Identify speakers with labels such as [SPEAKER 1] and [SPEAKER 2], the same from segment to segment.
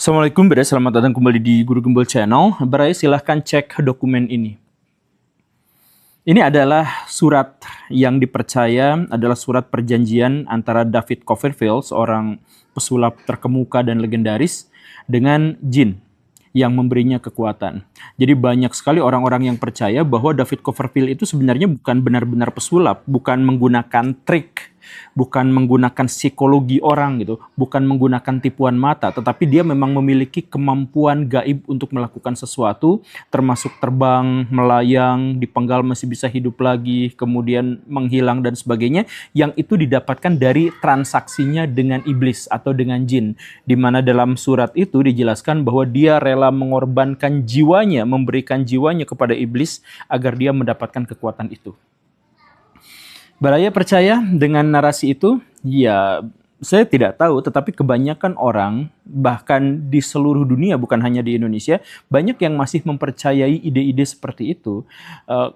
[SPEAKER 1] Assalamualaikum, Beda. Selamat datang kembali di Guru Gembel Channel. Beraya, silahkan cek dokumen ini. Ini adalah surat yang dipercaya adalah surat perjanjian antara David Copperfield, seorang pesulap terkemuka dan legendaris, dengan jin yang memberinya kekuatan. Jadi banyak sekali orang-orang yang percaya bahwa David Copperfield itu sebenarnya bukan benar-benar pesulap, bukan menggunakan trik, bukan menggunakan psikologi orang gitu, bukan menggunakan tipuan mata, tetapi dia memang memiliki kemampuan gaib untuk melakukan sesuatu, termasuk terbang, melayang, dipenggal masih bisa hidup lagi, kemudian menghilang dan sebagainya, yang itu didapatkan dari transaksinya dengan iblis atau dengan jin, di mana dalam surat itu dijelaskan bahwa dia rela mengorbankan jiwanya, memberikan jiwanya kepada iblis agar dia mendapatkan kekuatan itu. Baraya percaya dengan narasi itu? Ya, saya tidak tahu, tetapi kebanyakan orang, bahkan di seluruh dunia, bukan hanya di Indonesia, banyak yang masih mempercayai ide-ide seperti itu.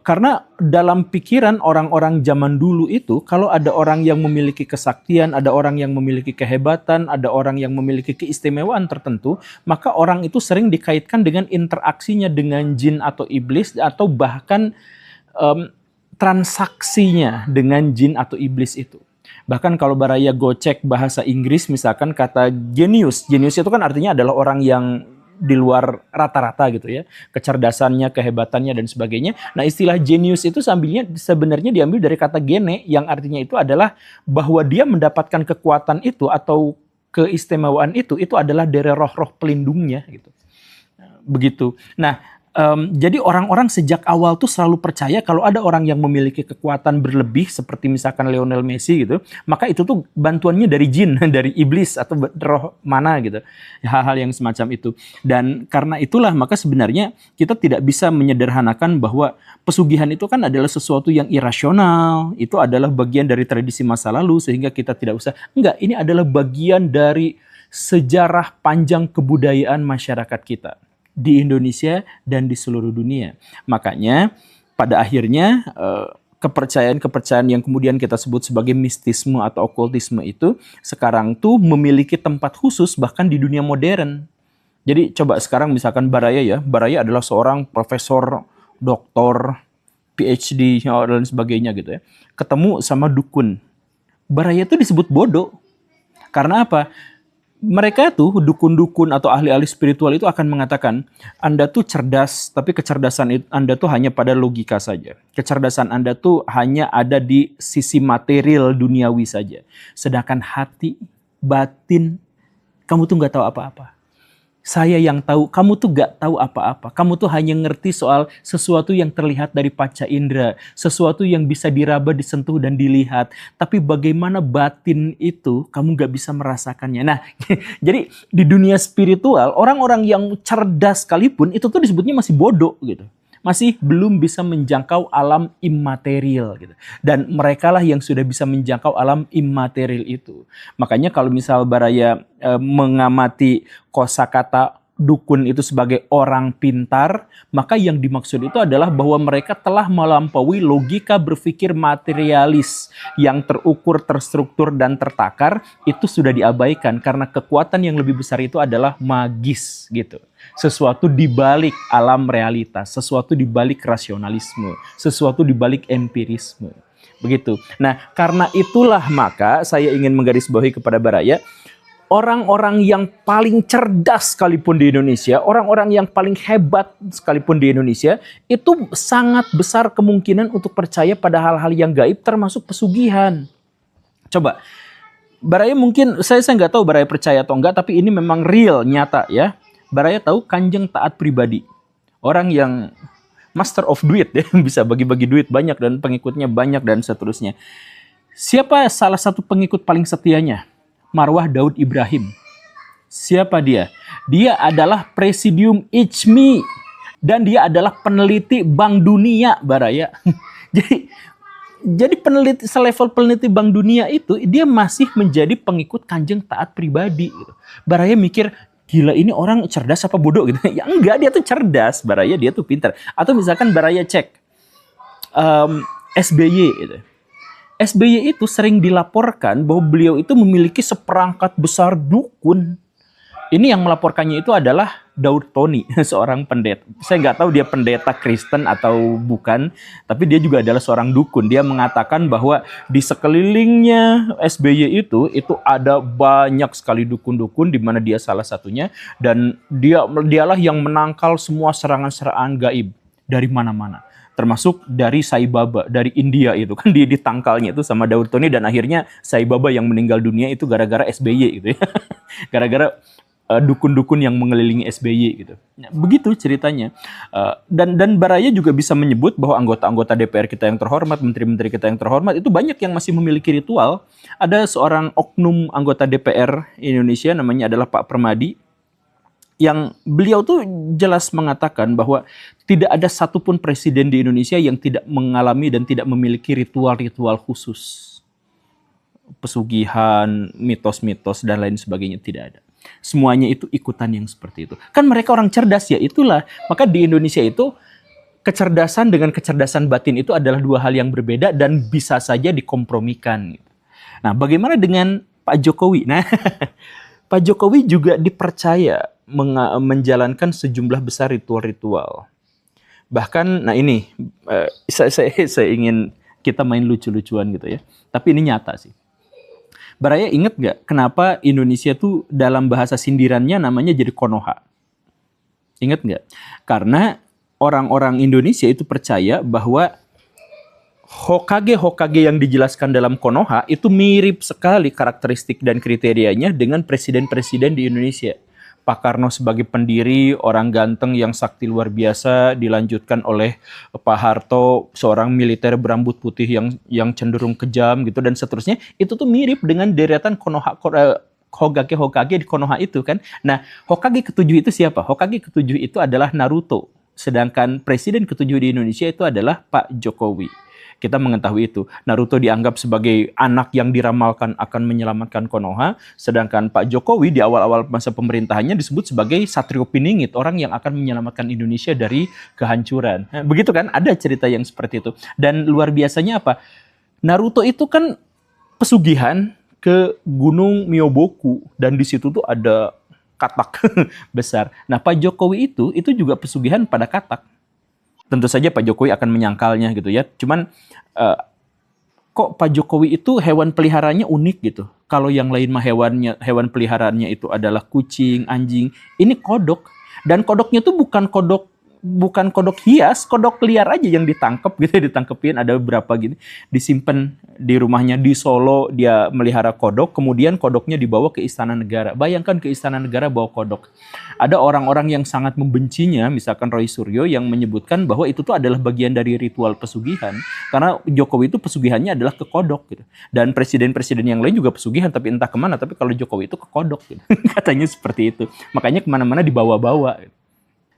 [SPEAKER 1] Karena dalam pikiran orang-orang zaman dulu itu, kalau ada orang yang memiliki kesaktian, ada orang yang memiliki kehebatan, ada orang yang memiliki keistimewaan tertentu, maka orang itu sering dikaitkan dengan interaksinya dengan jin atau iblis, atau bahkan transaksinya dengan jin atau iblis itu. Bahkan kalau Baraya gocek bahasa Inggris, misalkan kata genius. Genius itu kan artinya adalah orang yang di luar rata-rata gitu ya. Kecerdasannya, kehebatannya, dan sebagainya. Nah, istilah genius itu sebenarnya diambil dari kata gene, yang artinya itu adalah bahwa dia mendapatkan kekuatan itu atau keistimewaan itu adalah dari roh-roh pelindungnya gitu. Begitu. Nah, jadi orang-orang sejak awal tuh selalu percaya kalau ada orang yang memiliki kekuatan berlebih seperti misalkan Lionel Messi gitu, maka itu tuh bantuannya dari jin, dari iblis atau roh mana gitu. Hal-hal yang semacam itu. Dan karena itulah maka sebenarnya kita tidak bisa menyederhanakan bahwa pesugihan itu kan adalah sesuatu yang irasional, itu adalah bagian dari tradisi masa lalu sehingga kita tidak usah. Enggak, ini adalah bagian dari sejarah panjang kebudayaan masyarakat kita di Indonesia dan di seluruh dunia. Makanya pada akhirnya kepercayaan-kepercayaan yang kemudian kita sebut sebagai mistisme atau okultisme itu sekarang tuh memiliki tempat khusus bahkan di dunia modern. Jadi coba sekarang misalkan Baraya ya, Baraya adalah seorang profesor, doktor, PhD dan sebagainya gitu ya. Ketemu sama dukun. Baraya itu disebut bodoh. Karena apa? Mereka tuh dukun-dukun atau ahli-ahli spiritual itu akan mengatakan Anda tuh cerdas, tapi kecerdasan Anda tuh hanya pada logika saja. Kecerdasan Anda tuh hanya ada di sisi material duniawi saja. Sedangkan hati, batin, kamu tuh nggak tahu apa-apa. Saya yang tahu, kamu tuh gak tahu apa-apa. Kamu tuh hanya ngerti soal sesuatu yang terlihat dari panca indera. Sesuatu yang bisa diraba, disentuh, dan dilihat. Tapi bagaimana batin itu, kamu gak bisa merasakannya. Nah, jadi di dunia spiritual, orang-orang yang cerdas sekalipun, itu tuh disebutnya masih bodoh gitu. Masih belum bisa menjangkau alam imaterial gitu. Dan merekalah yang sudah bisa menjangkau alam imaterial itu. Makanya kalau misal Baraya mengamati kosakata dukun itu sebagai orang pintar, maka yang dimaksud itu adalah bahwa mereka telah melampaui logika berpikir materialis yang terukur, terstruktur, dan tertakar. Itu sudah diabaikan karena kekuatan yang lebih besar itu adalah magis gitu. Sesuatu di balik alam realitas, sesuatu di balik rasionalisme, sesuatu di balik empirisme. Begitu. Nah, karena itulah maka saya ingin menggarisbawahi kepada Baraya, orang-orang yang paling cerdas sekalipun di Indonesia, orang-orang yang paling hebat sekalipun di Indonesia, itu sangat besar kemungkinan untuk percaya pada hal-hal yang gaib termasuk pesugihan. Coba, Baraya mungkin, saya nggak tahu Baraya percaya atau enggak, tapi ini memang real, nyata ya. Baraya tahu Kanjeng Taat Pribadi. Orang yang master of duit ya, bisa bagi-bagi duit banyak dan pengikutnya banyak dan seterusnya. Siapa salah satu pengikut paling setianya? Marwah Daud Ibrahim. Siapa dia? Dia adalah Presidium ICMI dan dia adalah peneliti Bank Dunia, Baraya. Jadi peneliti selevel peneliti Bank Dunia itu dia masih menjadi pengikut Kanjeng Taat Pribadi gitu. Baraya mikir, gila ini orang cerdas apa bodoh gitu. Ya enggak, dia tuh cerdas, Baraya, dia tuh pintar. Atau misalkan Baraya cek SBY gitu. SBY itu sering dilaporkan bahwa beliau itu memiliki seperangkat besar dukun. Ini yang melaporkannya itu adalah Daud Tony, seorang pendeta. Saya nggak tahu dia pendeta Kristen atau bukan, tapi dia juga adalah seorang dukun. Dia mengatakan bahwa di sekelilingnya SBY itu ada banyak sekali dukun-dukun, di mana dia salah satunya, dan dialah yang menangkal semua serangan-serangan gaib dari mana-mana, termasuk dari Sai Baba dari India. Itu kan dia ditangkalnya itu sama Daud Tony, dan akhirnya Sai Baba yang meninggal dunia itu gara-gara SBY gitu ya. Gara-gara dukun-dukun yang mengelilingi SBY gitu. Nah, begitu ceritanya. Dan Baraya juga bisa menyebut bahwa anggota-anggota DPR kita yang terhormat, menteri-menteri kita yang terhormat itu banyak yang masih memiliki ritual. Ada seorang oknum anggota DPR Indonesia namanya adalah Pak Permadi, yang beliau tuh jelas mengatakan bahwa tidak ada satupun presiden di Indonesia yang tidak mengalami dan tidak memiliki ritual-ritual khusus. Pesugihan, mitos-mitos, dan lain sebagainya tidak ada. Semuanya itu ikutan yang seperti itu. Kan mereka orang cerdas ya, itulah. Maka di Indonesia itu kecerdasan dengan kecerdasan batin itu adalah dua hal yang berbeda dan bisa saja dikompromikan. Nah, bagaimana dengan Pak Jokowi? Nah, Pak Jokowi juga dipercaya menjalankan sejumlah besar ritual-ritual. Bahkan, nah ini, saya ingin kita main lucu-lucuan gitu ya. Tapi ini nyata sih. Baraya inget gak kenapa Indonesia tuh dalam bahasa sindirannya namanya jadi Konoha? Ingat nggak? Karena orang-orang Indonesia itu percaya bahwa Hokage-Hokage yang dijelaskan dalam Konoha itu mirip sekali karakteristik dan kriterianya dengan presiden-presiden di Indonesia. Pak Karno sebagai pendiri, orang ganteng yang sakti luar biasa, dilanjutkan oleh Pak Harto, seorang militer berambut putih yang cenderung kejam gitu, dan seterusnya. Itu tuh mirip dengan deretan Konoha, Hokage di Konoha itu kan. Nah, Hokage ketujuh itu siapa? Hokage ketujuh itu adalah Naruto. Sedangkan presiden ketujuh di Indonesia itu adalah Pak Jokowi. Kita mengetahui itu. Naruto dianggap sebagai anak yang diramalkan akan menyelamatkan Konoha, sedangkan Pak Jokowi di awal-awal masa pemerintahannya disebut sebagai Satrio Piningit, orang yang akan menyelamatkan Indonesia dari kehancuran. Nah, begitu kan? Ada cerita yang seperti itu. Dan luar biasanya apa? Naruto itu kan pesugihan ke Gunung Myoboku, dan di situ tuh ada katak besar. Nah, Pak Jokowi itu juga pesugihan pada katak. Tentu saja Pak Jokowi akan menyangkalnya gitu ya. Cuman kok Pak Jokowi itu hewan peliharaannya unik gitu. Kalau yang lain mah hewan peliharaannya itu adalah kucing, anjing. Ini kodok. Dan kodoknya tuh bukan kodok hias, kodok liar aja yang ditangkap gitu, ditangkepin ada beberapa gitu, disimpan di rumahnya di Solo. Dia melihara kodok, kemudian kodoknya dibawa ke Istana Negara. Bayangkan ke Istana Negara bawa kodok. Ada orang-orang yang sangat membencinya, misalkan Roy Suryo, yang menyebutkan bahwa itu tuh adalah bagian dari ritual pesugihan, karena Jokowi itu pesugihannya adalah ke kodok gitu. Dan presiden-presiden yang lain juga pesugihan, tapi entah kemana, tapi kalau Jokowi itu ke kodok gitu. Katanya seperti itu. Makanya kemana-mana dibawa-bawa gitu.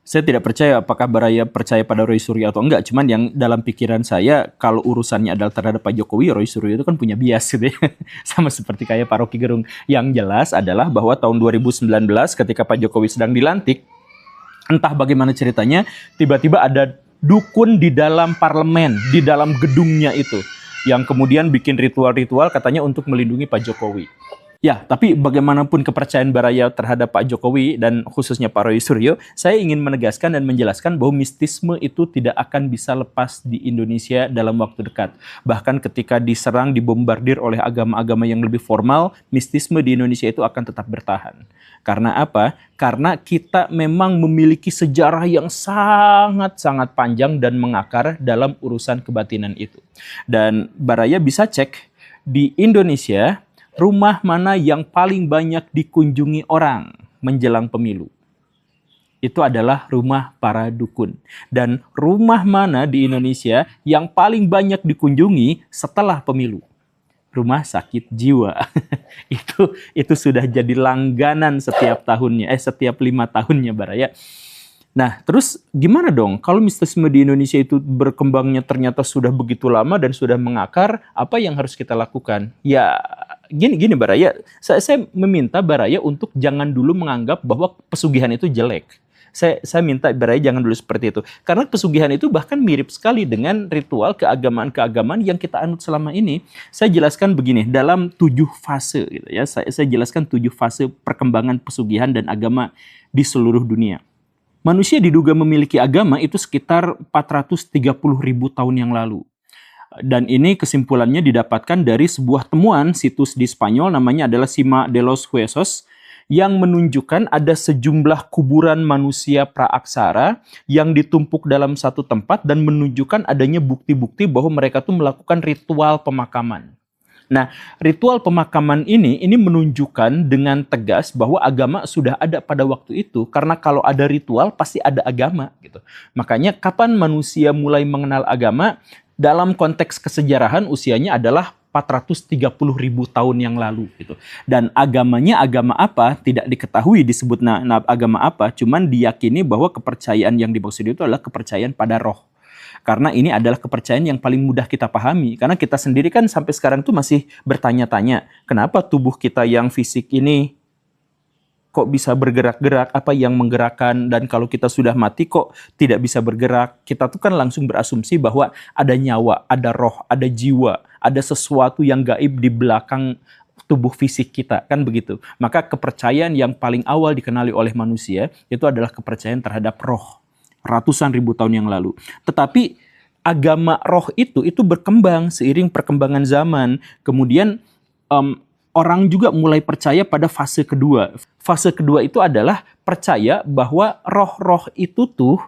[SPEAKER 1] Saya tidak percaya apakah Baraya percaya pada Roy Suryo atau enggak. Cuman yang dalam pikiran saya, kalau urusannya adalah terhadap Pak Jokowi, Roy Suryo itu kan punya bias gitu ya. Sama seperti kayak Pak Rocky Gerung. Yang jelas adalah bahwa tahun 2019 ketika Pak Jokowi sedang dilantik, entah bagaimana ceritanya, tiba-tiba ada dukun di dalam parlemen, di dalam gedungnya itu, yang kemudian bikin ritual-ritual katanya untuk melindungi Pak Jokowi. Ya, tapi bagaimanapun kepercayaan Baraya terhadap Pak Jokowi dan khususnya Pak Roy Suryo, saya ingin menegaskan dan menjelaskan bahwa mistisme itu tidak akan bisa lepas di Indonesia dalam waktu dekat. Bahkan ketika diserang, dibombardir oleh agama-agama yang lebih formal, mistisme di Indonesia itu akan tetap bertahan. Karena apa? Karena kita memang memiliki sejarah yang sangat-sangat panjang dan mengakar dalam urusan kebatinan itu. Dan Baraya bisa cek di Indonesia, rumah mana yang paling banyak dikunjungi orang menjelang pemilu? Itu adalah rumah para dukun. Dan rumah mana di Indonesia yang paling banyak dikunjungi setelah pemilu? Rumah sakit jiwa. itu sudah jadi langganan setiap tahunnya, setiap 5 tahunnya Baraya. Nah, terus gimana dong kalau mistisme di Indonesia itu berkembangnya ternyata sudah begitu lama dan sudah mengakar, apa yang harus kita lakukan? Ya, gini Baraya, saya meminta Baraya untuk jangan dulu menganggap bahwa pesugihan itu jelek. Saya minta Baraya jangan dulu seperti itu. Karena pesugihan itu bahkan mirip sekali dengan ritual keagamaan-keagamaan yang kita anut selama ini. Saya jelaskan begini, dalam 7 fase gitu ya. Saya jelaskan 7 fase perkembangan pesugihan dan agama di seluruh dunia. Manusia diduga memiliki agama itu sekitar 430.000 tahun yang lalu. Dan ini kesimpulannya didapatkan dari sebuah temuan situs di Spanyol namanya adalah Sima de los Huesos yang menunjukkan ada sejumlah kuburan manusia praaksara yang ditumpuk dalam satu tempat dan menunjukkan adanya bukti-bukti bahwa mereka tuh melakukan ritual pemakaman. Nah, ritual pemakaman ini menunjukkan dengan tegas bahwa agama sudah ada pada waktu itu, karena kalau ada ritual pasti ada agama gitu. Makanya kapan manusia mulai mengenal agama? Dalam konteks kesejarahan usianya adalah 430.000 tahun yang lalu gitu. Dan agamanya agama apa tidak diketahui disebut agama apa, cuman diyakini bahwa kepercayaan yang dimaksud itu adalah kepercayaan pada roh. Karena ini adalah kepercayaan yang paling mudah kita pahami. Karena kita sendiri kan sampai sekarang tuh masih bertanya-tanya, kenapa tubuh kita yang fisik ini kok bisa bergerak-gerak, apa yang menggerakkan, dan kalau kita sudah mati kok tidak bisa bergerak. Kita tuh kan langsung berasumsi bahwa ada nyawa, ada roh, ada jiwa, ada sesuatu yang gaib di belakang tubuh fisik kita, kan begitu. Maka kepercayaan yang paling awal dikenali oleh manusia itu adalah kepercayaan terhadap roh, ratusan ribu tahun yang lalu. Tetapi agama roh itu berkembang seiring perkembangan zaman. Kemudian orang juga mulai percaya pada fase kedua. Fase kedua itu adalah percaya bahwa roh-roh itu tuh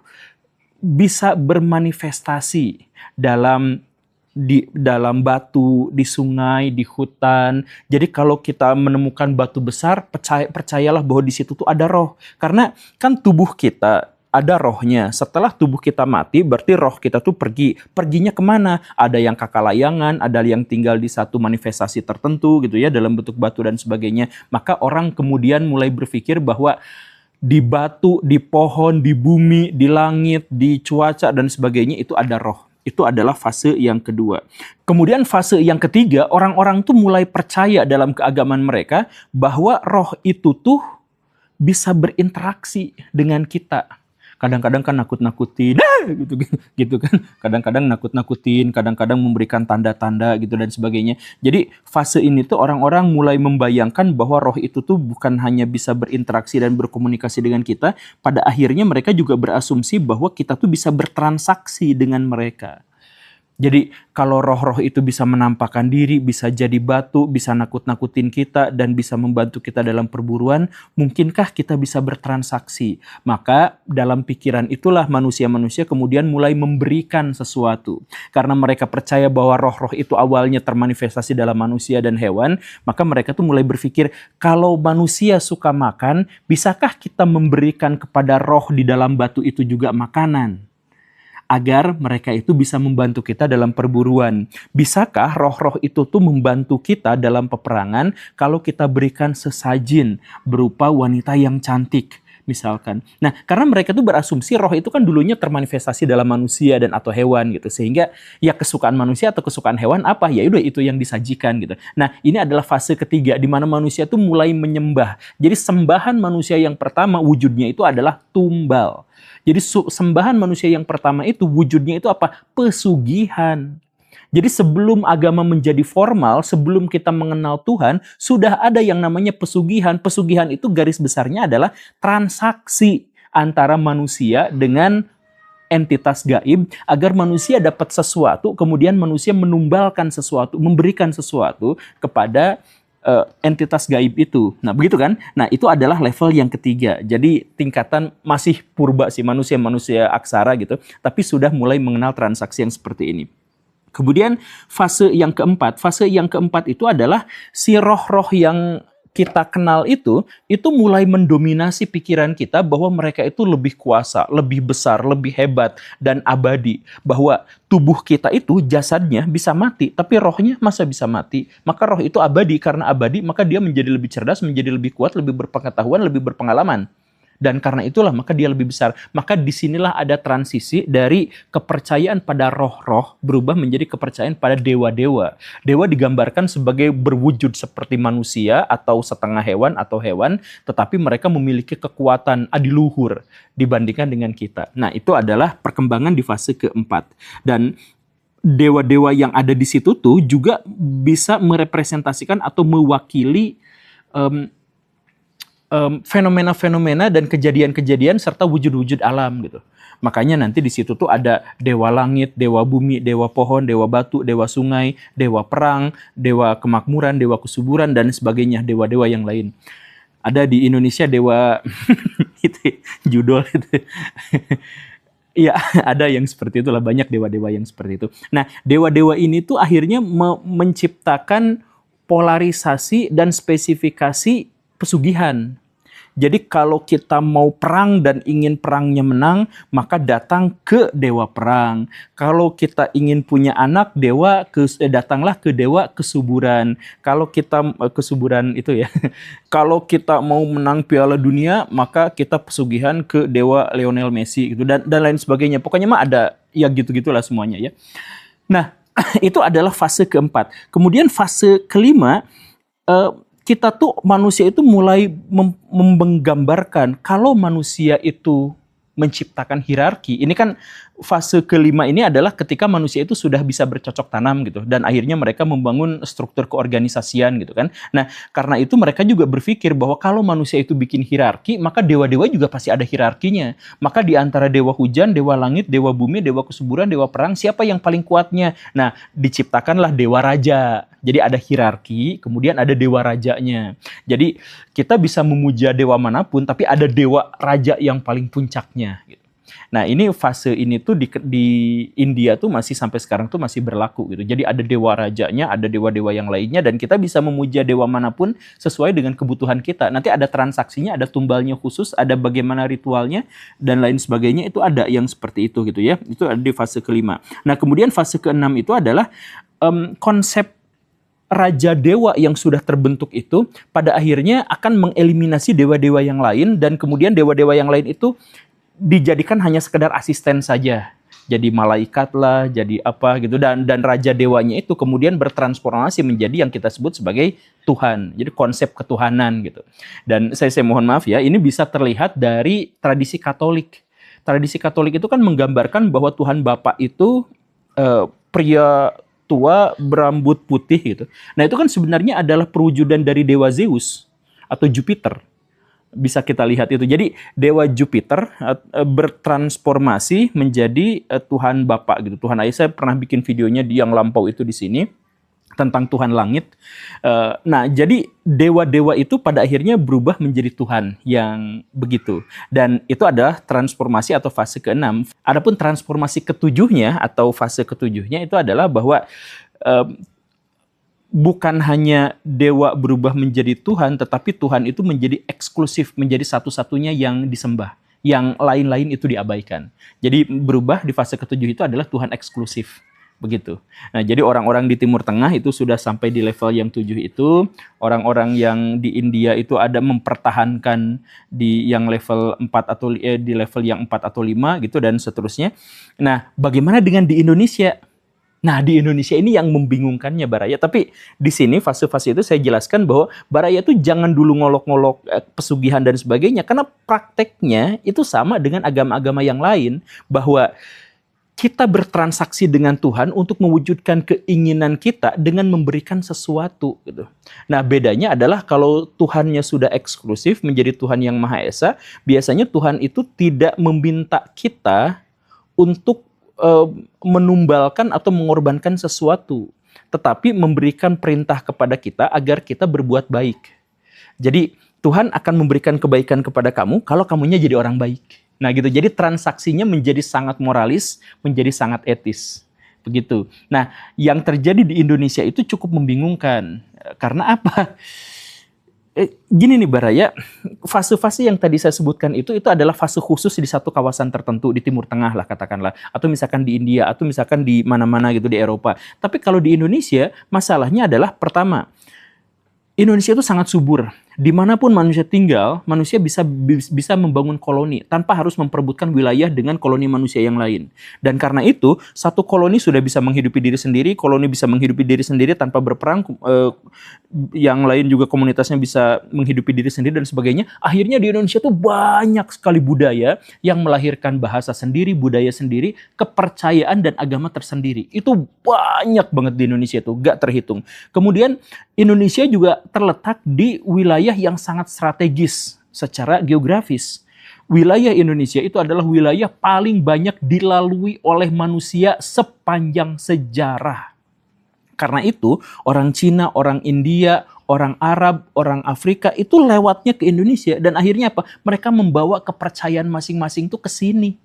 [SPEAKER 1] bisa bermanifestasi dalam batu, di sungai, di hutan. Jadi kalau kita menemukan batu besar, percayalah bahwa di situ tuh ada roh. Karena kan tubuh kita ada rohnya. Setelah tubuh kita mati, berarti roh kita tuh pergi. Perginya kemana? Ada yang kakalayangan, ada yang tinggal di satu manifestasi tertentu gitu ya, dalam bentuk batu dan sebagainya. Maka orang kemudian mulai berpikir bahwa di batu, di pohon, di bumi, di langit, di cuaca dan sebagainya itu ada roh. Itu adalah fase yang kedua. Kemudian fase yang ketiga, orang-orang tuh mulai percaya dalam keagamaan mereka bahwa roh itu tuh bisa berinteraksi dengan kita. Kadang-kadang kan nakut-nakutin, gitu kan. Kadang-kadang nakut-nakutin, kadang-kadang memberikan tanda-tanda gitu dan sebagainya. Jadi fase ini tuh orang-orang mulai membayangkan bahwa roh itu tuh bukan hanya bisa berinteraksi dan berkomunikasi dengan kita, pada akhirnya mereka juga berasumsi bahwa kita tuh bisa bertransaksi dengan mereka. Jadi kalau roh-roh itu bisa menampakkan diri, bisa jadi batu, bisa nakut-nakutin kita, dan bisa membantu kita dalam perburuan, mungkinkah kita bisa bertransaksi? Maka dalam pikiran itulah manusia-manusia kemudian mulai memberikan sesuatu. Karena mereka percaya bahwa roh-roh itu awalnya termanifestasi dalam manusia dan hewan, maka mereka tuh mulai berpikir, kalau manusia suka makan, bisakah kita memberikan kepada roh di dalam batu itu juga makanan? Agar mereka itu bisa membantu kita dalam perburuan. Bisakah roh-roh itu tuh membantu kita dalam peperangan kalau kita berikan sesajin berupa wanita yang cantik, misalkan. Nah, karena mereka tuh berasumsi roh itu kan dulunya termanifestasi dalam manusia dan atau hewan gitu. Sehingga ya kesukaan manusia atau kesukaan hewan apa? Ya udah itu yang disajikan gitu. Nah, ini adalah fase ketiga di mana manusia tuh mulai menyembah. Jadi sembahan manusia yang pertama wujudnya itu adalah tumbal. Jadi sembahan manusia yang pertama itu wujudnya itu apa? Pesugihan. Jadi sebelum agama menjadi formal, sebelum kita mengenal Tuhan, sudah ada yang namanya pesugihan. Pesugihan itu garis besarnya adalah transaksi antara manusia dengan entitas gaib agar manusia dapat sesuatu, kemudian manusia menumbalkan sesuatu, memberikan sesuatu kepada entitas gaib itu. Nah, begitu kan? Nah, itu adalah level yang ketiga. Jadi tingkatan masih purba sih, manusia-manusia aksara gitu, tapi sudah mulai mengenal transaksi yang seperti ini. Kemudian fase yang keempat itu adalah si roh-roh yang kita kenal itu mulai mendominasi pikiran kita bahwa mereka itu lebih kuasa, lebih besar, lebih hebat, dan abadi. Bahwa tubuh kita itu jasadnya bisa mati, tapi rohnya masa bisa mati? Maka roh itu abadi, karena abadi maka dia menjadi lebih cerdas, menjadi lebih kuat, lebih berpengetahuan, lebih berpengalaman. Dan karena itulah maka dia lebih besar. Maka disinilah ada transisi dari kepercayaan pada roh-roh berubah menjadi kepercayaan pada dewa-dewa. Dewa digambarkan sebagai berwujud seperti manusia atau setengah hewan atau hewan, tetapi mereka memiliki kekuatan adiluhur dibandingkan dengan kita. Nah, itu adalah perkembangan di fase keempat. Dan dewa-dewa yang ada di situ tuh juga bisa merepresentasikan atau mewakili fenomena-fenomena dan kejadian-kejadian serta wujud-wujud alam gitu. Makanya nanti di situ tuh ada dewa langit, dewa bumi, dewa pohon, dewa batu, dewa sungai, dewa perang, dewa kemakmuran, dewa kesuburan dan sebagainya, dewa-dewa yang lain. Ada di Indonesia dewa itu judul itu. Iya, ada yang seperti itulah, banyak dewa-dewa yang seperti itu. Nah, dewa-dewa ini tuh akhirnya menciptakan polarisasi dan spesifikasi pesugihan. Jadi kalau kita mau perang dan ingin perangnya menang, maka datang ke dewa perang. Kalau kita ingin punya anak, datanglah ke dewa kesuburan. Kalau kita kesuburan itu ya. Kalau kita mau menang Piala Dunia, maka kita pesugihan ke dewa Lionel Messi gitu dan lain sebagainya. Pokoknya mah ada ya gitu-gitulah semuanya ya. Nah, itu adalah fase keempat. Kemudian fase kelima, kita tuh manusia itu mulai menggambarkan kalau manusia itu menciptakan hierarki. Ini kan fase kelima ini adalah ketika manusia itu sudah bisa bercocok tanam gitu dan akhirnya mereka membangun struktur keorganisasian gitu kan. Nah, karena itu mereka juga berpikir bahwa kalau manusia itu bikin hierarki, maka dewa-dewa juga pasti ada hierarkinya. Maka di antara dewa hujan, dewa langit, dewa bumi, dewa kesuburan, dewa perang, siapa yang paling kuatnya? Nah, diciptakanlah dewa raja. Jadi ada hierarki, kemudian ada dewa rajanya. Jadi kita bisa memuja dewa manapun, tapi ada dewa raja yang paling puncaknya. Nah, ini fase ini tuh di India tuh masih sampai sekarang tuh masih berlaku gitu. Jadi ada dewa rajanya, ada dewa-dewa yang lainnya, dan kita bisa memuja dewa manapun sesuai dengan kebutuhan kita. Nanti ada transaksinya, ada tumbalnya khusus, ada bagaimana ritualnya, dan lain sebagainya. Itu ada yang seperti itu gitu ya. Itu ada di fase kelima. Nah, kemudian fase keenam itu adalah konsep raja dewa yang sudah terbentuk itu pada akhirnya akan mengeliminasi dewa-dewa yang lain dan kemudian dewa-dewa yang lain itu dijadikan hanya sekedar asisten saja. Jadi malaikat lah, jadi apa gitu dan raja dewanya itu kemudian bertransformasi menjadi yang kita sebut sebagai Tuhan. Jadi konsep ketuhanan gitu. Dan saya mohon maaf ya, ini bisa terlihat dari tradisi Katolik. Tradisi Katolik itu kan menggambarkan bahwa Tuhan Bapa itu pria tua berambut putih gitu. Nah, itu kan sebenarnya adalah perwujudan dari dewa Zeus atau Jupiter. Bisa kita lihat itu. Jadi dewa Jupiter bertransformasi menjadi Tuhan Bapa gitu. Tuhan Ayah, saya pernah bikin videonya di yang lampau itu di sini tentang Tuhan langit. Nah, jadi dewa-dewa itu pada akhirnya berubah menjadi Tuhan yang begitu. Dan itu adalah transformasi atau fase keenam. Adapun transformasi ketujuhnya atau fase ketujuhnya itu adalah bahwa bukan hanya dewa berubah menjadi Tuhan, tetapi Tuhan itu menjadi eksklusif, menjadi satu-satunya yang disembah. Yang lain-lain itu diabaikan. Jadi berubah di fase ketujuh itu adalah Tuhan eksklusif. Begitu. Nah, jadi orang-orang di Timur Tengah itu sudah sampai di level yang 7 itu. Orang-orang yang di India itu ada mempertahankan di yang level 4 atau di level yang 4 atau 5 gitu dan seterusnya. Nah, bagaimana dengan di Indonesia? Nah, di Indonesia ini yang membingungkannya Baraya. Tapi di sini fase-fase itu saya jelaskan bahwa Baraya itu jangan dulu ngolok-ngolok pesugihan dan sebagainya. Karena prakteknya itu sama dengan agama-agama yang lain. Bahwa kita bertransaksi dengan Tuhan untuk mewujudkan keinginan kita dengan memberikan sesuatu gitu. Nah, bedanya adalah kalau Tuhannya sudah eksklusif menjadi Tuhan yang Maha Esa, biasanya Tuhan itu tidak meminta kita untuk menumbalkan atau mengorbankan sesuatu, tetapi memberikan perintah kepada kita agar kita berbuat baik. Jadi Tuhan akan memberikan kebaikan kepada kamu kalau kamunya jadi orang baik. Nah gitu, jadi transaksinya menjadi sangat moralis, menjadi sangat etis. Begitu. Nah, yang terjadi di Indonesia itu cukup membingungkan. Karena apa? Gini nih Baraya, fase-fase yang tadi saya sebutkan itu adalah fase khusus di satu kawasan tertentu, di Timur Tengah lah katakanlah. Atau misalkan di India, atau misalkan di mana-mana gitu di Eropa. Tapi kalau di Indonesia, masalahnya adalah pertama, Indonesia itu sangat subur. Dimanapun manusia tinggal, manusia bisa membangun koloni tanpa harus memperebutkan wilayah dengan koloni manusia yang lain. Dan karena itu, satu koloni sudah bisa menghidupi diri sendiri, koloni bisa menghidupi diri sendiri tanpa berperang, yang lain juga komunitasnya bisa menghidupi diri sendiri dan sebagainya. Akhirnya di Indonesia tuh banyak sekali budaya yang melahirkan bahasa sendiri, budaya sendiri, kepercayaan dan agama tersendiri. Itu banyak banget di Indonesia tuh, gak terhitung. Kemudian Indonesia juga terletak di wilayah yang sangat strategis secara geografis. Wilayah Indonesia itu adalah wilayah paling banyak dilalui oleh manusia sepanjang sejarah. Karena itu, orang Cina, orang India, orang Arab, orang Afrika itu lewatnya ke Indonesia. Dan akhirnya apa? Mereka membawa kepercayaan masing-masing itu ke sini.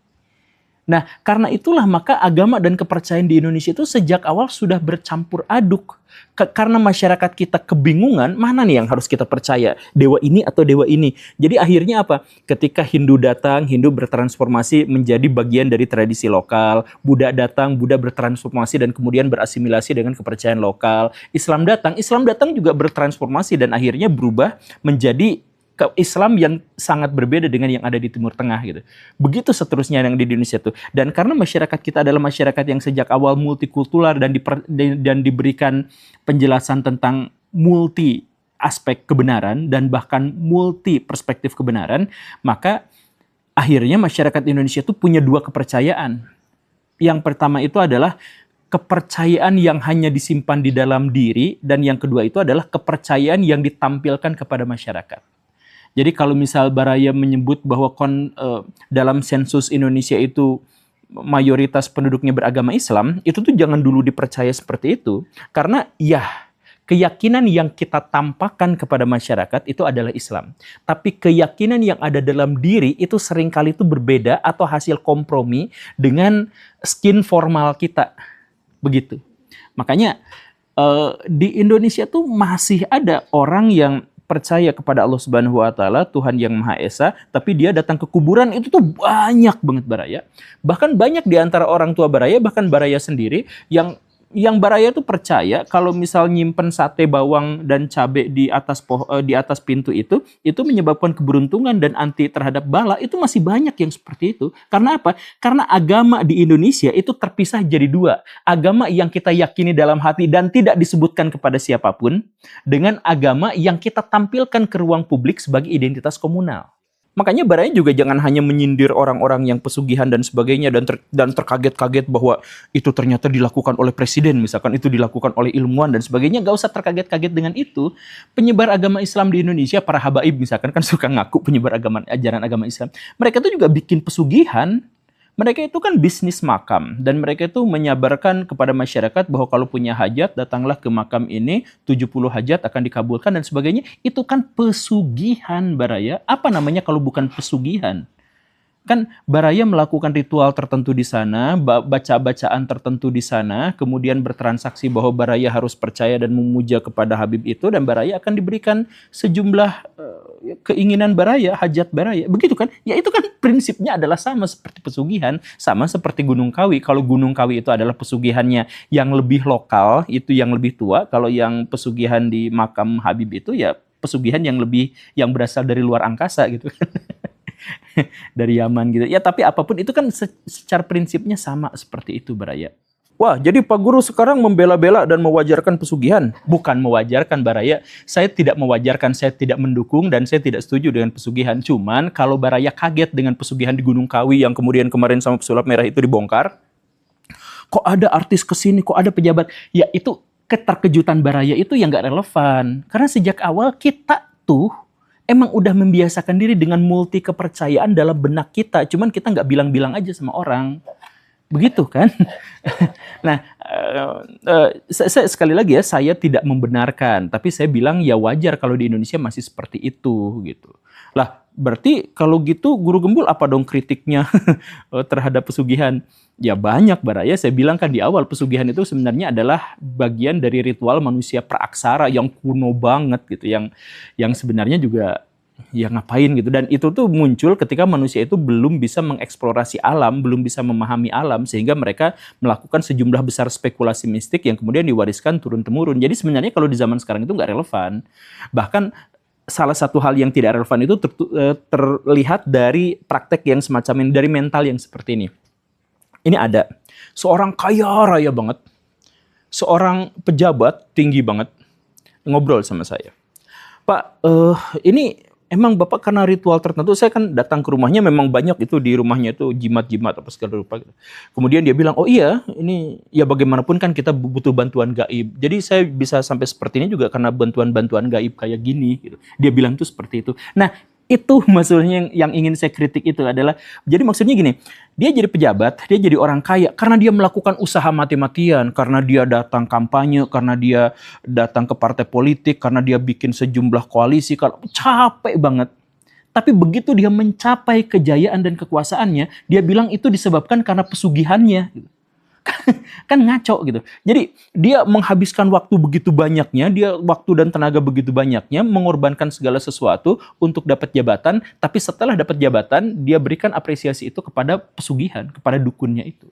[SPEAKER 1] Nah, karena itulah maka agama dan kepercayaan di Indonesia itu sejak awal sudah bercampur aduk. Karena masyarakat kita kebingungan, mana nih yang harus kita percaya? Dewa ini atau dewa ini? Jadi akhirnya apa? Ketika Hindu datang, Hindu bertransformasi menjadi bagian dari tradisi lokal. Buddha datang, Buddha bertransformasi dan kemudian berasimilasi dengan kepercayaan lokal. Islam datang juga bertransformasi dan akhirnya berubah menjadi ke Islam yang sangat berbeda dengan yang ada di Timur Tengah gitu. Begitu seterusnya yang di Indonesia tuh. Dan karena masyarakat kita adalah masyarakat yang sejak awal multikultural dan diberikan penjelasan tentang multi aspek kebenaran dan bahkan multi perspektif kebenaran, maka akhirnya masyarakat Indonesia tuh punya dua kepercayaan. Yang pertama itu adalah kepercayaan yang hanya disimpan di dalam diri, dan yang kedua itu adalah kepercayaan yang ditampilkan kepada masyarakat. Jadi kalau misal Baraya menyebut bahwa dalam sensus Indonesia itu mayoritas penduduknya beragama Islam, itu tuh jangan dulu dipercaya seperti itu. Karena ya, keyakinan yang kita tampakkan kepada masyarakat itu adalah Islam. Tapi keyakinan yang ada dalam diri itu seringkali itu berbeda atau hasil kompromi dengan skin formal kita. Begitu. Makanya di Indonesia tuh masih ada orang yang percaya kepada Allah Subhanahu wa taala, Tuhan yang Maha Esa, tapi dia datang ke kuburan itu tuh banyak banget Baraya. Bahkan banyak di antara orang tua Baraya, bahkan Baraya sendiri yang Baraya tuh percaya kalau misal nyimpen sate bawang dan cabai di atas pintu itu menyebabkan keberuntungan dan anti terhadap bala. Itu masih banyak yang seperti itu. Karena apa? Karena agama di Indonesia itu terpisah jadi dua. Agama yang kita yakini dalam hati dan tidak disebutkan kepada siapapun, dengan agama yang kita tampilkan ke ruang publik sebagai identitas komunal. Makanya Baraya juga jangan hanya menyindir orang-orang yang pesugihan dan sebagainya dan terkaget-kaget bahwa itu ternyata dilakukan oleh presiden, misalkan itu dilakukan oleh ilmuwan dan sebagainya. Gak usah terkaget-kaget dengan itu. Penyebar agama Islam di Indonesia, para habaib misalkan kan suka ngaku penyebar ajaran agama Islam. Mereka itu juga bikin pesugihan. Mereka itu kan bisnis makam, dan mereka itu menyabarkan kepada masyarakat bahwa kalau punya hajat, datanglah ke makam ini, 70 hajat akan dikabulkan dan sebagainya. Itu kan pesugihan Baraya. Apa namanya kalau bukan pesugihan? Kan Baraya melakukan ritual tertentu di sana, baca-bacaan tertentu di sana, kemudian bertransaksi bahwa Baraya harus percaya dan memuja kepada Habib itu, dan Baraya akan diberikan sejumlah keinginan Baraya, hajat Baraya. Begitu kan? Ya itu kan prinsipnya adalah sama seperti pesugihan, sama seperti Gunung Kawi. Kalau Gunung Kawi itu adalah pesugihannya yang lebih lokal, itu yang lebih tua. Kalau yang pesugihan di makam Habib itu ya pesugihan yang berasal dari luar angkasa gitu kan. Dari Yaman gitu. Ya tapi apapun itu kan secara prinsipnya sama seperti itu Baraya. Wah, jadi Pak Guru sekarang membela-bela dan mewajarkan pesugihan? Bukan mewajarkan Baraya. Saya tidak mewajarkan, saya tidak mendukung dan saya tidak setuju dengan pesugihan. Cuman kalau Baraya kaget dengan pesugihan di Gunung Kawi yang kemudian kemarin sama pesulap merah itu dibongkar, kok ada artis kesini, kok ada pejabat? Ya itu keterkejutan Baraya itu yang nggak relevan. Karena sejak awal kita tuh emang udah membiasakan diri dengan multi kepercayaan dalam benak kita. Cuman kita nggak bilang-bilang aja sama orang. Begitu kan? Nah, saya sekali lagi ya, saya tidak membenarkan. Tapi saya bilang ya wajar kalau di Indonesia masih seperti itu gitu. Lah, berarti kalau gitu Guru Gembul apa dong kritiknya terhadap pesugihan? Ya banyak Baraya, saya bilang kan di awal pesugihan itu sebenarnya adalah bagian dari ritual manusia praaksara yang kuno banget gitu, yang sebenarnya juga ya ngapain gitu. Dan itu tuh muncul ketika manusia itu belum bisa mengeksplorasi alam, belum bisa memahami alam, sehingga mereka melakukan sejumlah besar spekulasi mistik yang kemudian diwariskan turun-temurun. Jadi sebenarnya kalau di zaman sekarang itu nggak relevan. Bahkan salah satu hal yang tidak relevan itu terlihat dari praktek yang semacam ini, dari mental yang seperti ini. Ini ada seorang kaya raya banget, seorang pejabat tinggi banget, ngobrol sama saya. Pak, ini emang Bapak karena ritual tertentu, saya kan datang ke rumahnya, memang banyak itu di rumahnya itu jimat-jimat apa segala rupa gitu. Kemudian dia bilang, oh iya, ini ya bagaimanapun kan kita butuh bantuan gaib. Jadi saya bisa sampai seperti ini juga karena bantuan-bantuan gaib kayak gini gitu. Dia bilang tuh seperti itu. Nah, itu maksudnya yang ingin saya kritik itu adalah, jadi maksudnya gini, dia jadi pejabat, dia jadi orang kaya karena dia melakukan usaha mati-matian, karena dia datang kampanye, karena dia datang ke partai politik, karena dia bikin sejumlah koalisi, kalau capek banget. Tapi begitu dia mencapai kejayaan dan kekuasaannya, dia bilang itu disebabkan karena pesugihannya. Kan ngaco gitu. Jadi dia menghabiskan waktu begitu banyaknya, dia waktu dan tenaga begitu banyaknya, mengorbankan segala sesuatu untuk dapat jabatan, tapi setelah dapat jabatan, dia berikan apresiasi itu kepada pesugihan, kepada dukunnya itu.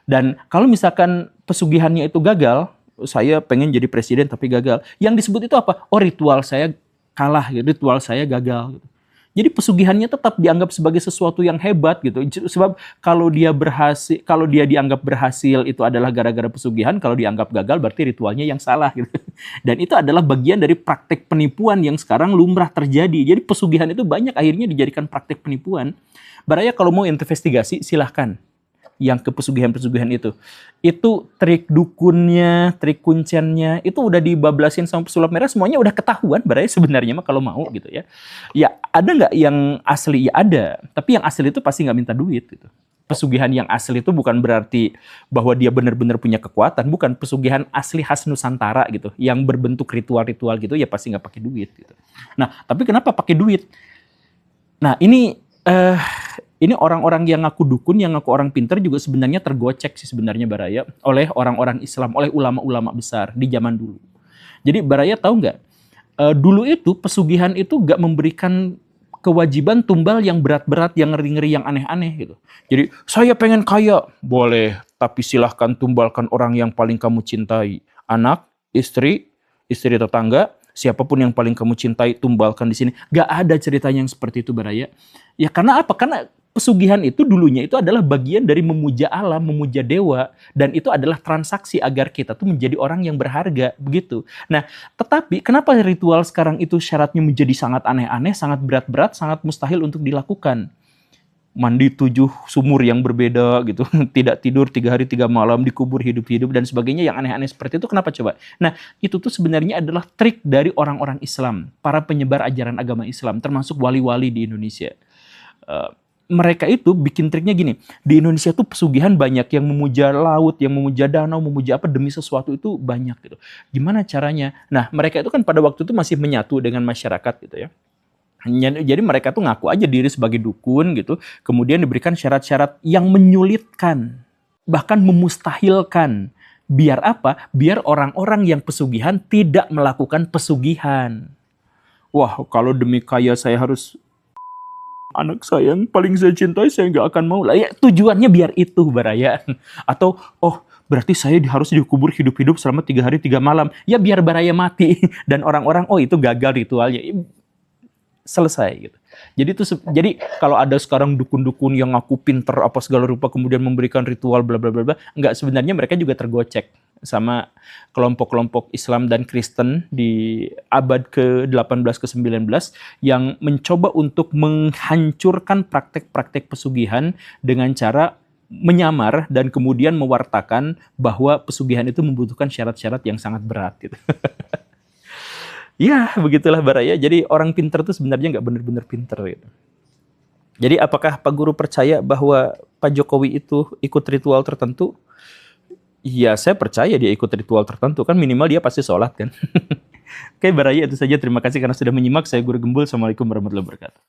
[SPEAKER 1] Dan kalau misalkan pesugihannya itu gagal, saya pengen jadi presiden tapi gagal, yang disebut itu apa? Oh, ritual saya kalah, ritual saya gagal gitu. Jadi pesugihannya tetap dianggap sebagai sesuatu yang hebat gitu. Sebab kalau dia berhasil, kalau dia dianggap berhasil itu adalah gara-gara pesugihan, kalau dianggap gagal berarti ritualnya yang salah gitu. Dan itu adalah bagian dari praktek penipuan yang sekarang lumrah terjadi. Jadi pesugihan itu banyak akhirnya dijadikan praktek penipuan. Baraya kalau mau investigasi silahkan yang ke pesugihan-pesugihan itu trik dukunnya, trik kunciannya itu udah dibablasin sama pesulap merah, semuanya udah ketahuan Baraya sebenarnya mah kalau mau gitu ya. Ya ada nggak yang asli? Ya ada, tapi yang asli itu pasti nggak minta duit gitu. Pesugihan yang asli itu bukan berarti bahwa dia benar-benar punya kekuatan, bukan. Pesugihan asli khas Nusantara gitu, yang berbentuk ritual-ritual gitu ya pasti nggak pakai duit gitu. Nah, tapi kenapa pakai duit? Nah, ini orang-orang yang ngaku dukun, yang ngaku orang pintar juga sebenarnya tergocek sih sebenarnya Baraya oleh orang-orang Islam, oleh ulama-ulama besar di zaman dulu. Jadi Baraya tahu nggak? Dulu itu pesugihan itu nggak memberikan kewajiban tumbal yang berat-berat, yang ngeri-ngeri, yang aneh-aneh gitu. Jadi saya pengen kaya, boleh, tapi silahkan tumbalkan orang yang paling kamu cintai, anak, istri tetangga, siapapun yang paling kamu cintai, tumbalkan di sini. Gak ada ceritanya yang seperti itu Baraya. Ya karena apa? Karena pesugihan itu dulunya itu adalah bagian dari memuja alam, memuja dewa, dan itu adalah transaksi agar kita tuh menjadi orang yang berharga, begitu. Nah, tetapi kenapa ritual sekarang itu syaratnya menjadi sangat aneh-aneh, sangat berat-berat, sangat mustahil untuk dilakukan? Mandi 7 sumur yang berbeda gitu, tidak tidur 3 hari 3 malam, dikubur hidup-hidup dan sebagainya yang aneh-aneh seperti itu. Kenapa coba? Nah, itu tuh sebenarnya adalah trik dari orang-orang Islam, para penyebar ajaran agama Islam, termasuk wali-wali di Indonesia. Mereka itu bikin triknya gini, di Indonesia tuh pesugihan banyak yang memuja laut, yang memuja danau, memuja apa demi sesuatu itu banyak gitu. Gimana caranya? Nah, mereka itu kan pada waktu itu masih menyatu dengan masyarakat gitu ya. Jadi mereka tuh ngaku aja diri sebagai dukun gitu, kemudian diberikan syarat-syarat yang menyulitkan, bahkan memustahilkan. Biar apa? Biar orang-orang yang pesugihan tidak melakukan pesugihan. Wah, kalau demi kaya saya harus anak saya yang paling saya cintai, saya nggak akan mau lah. Ya, tujuannya biar itu Baraya. Atau, oh berarti saya harus dikubur hidup-hidup selama 3 hari 3 malam. Ya biar Baraya mati. Dan orang-orang, oh itu gagal ritualnya. Selesai gitu. Jadi kalau ada sekarang dukun-dukun yang ngaku pinter apa segala rupa kemudian memberikan ritual bla bla bla bla, enggak, sebenarnya mereka juga tergocek sama kelompok-kelompok Islam dan Kristen di abad ke-18 ke-19 yang mencoba untuk menghancurkan praktek-praktek pesugihan dengan cara menyamar dan kemudian mewartakan bahwa pesugihan itu membutuhkan syarat-syarat yang sangat berat gitu. Ya, begitulah Baraya. Jadi orang pinter itu sebenarnya nggak benar-benar pinter gitu. Jadi apakah Pak Guru percaya bahwa Pak Jokowi itu ikut ritual tertentu? Ya, saya percaya dia ikut ritual tertentu. Kan minimal dia pasti sholat kan. Oke Baraya, itu saja. Terima kasih karena sudah menyimak. Saya Guru Gembul. Assalamualaikum warahmatullahi wabarakatuh.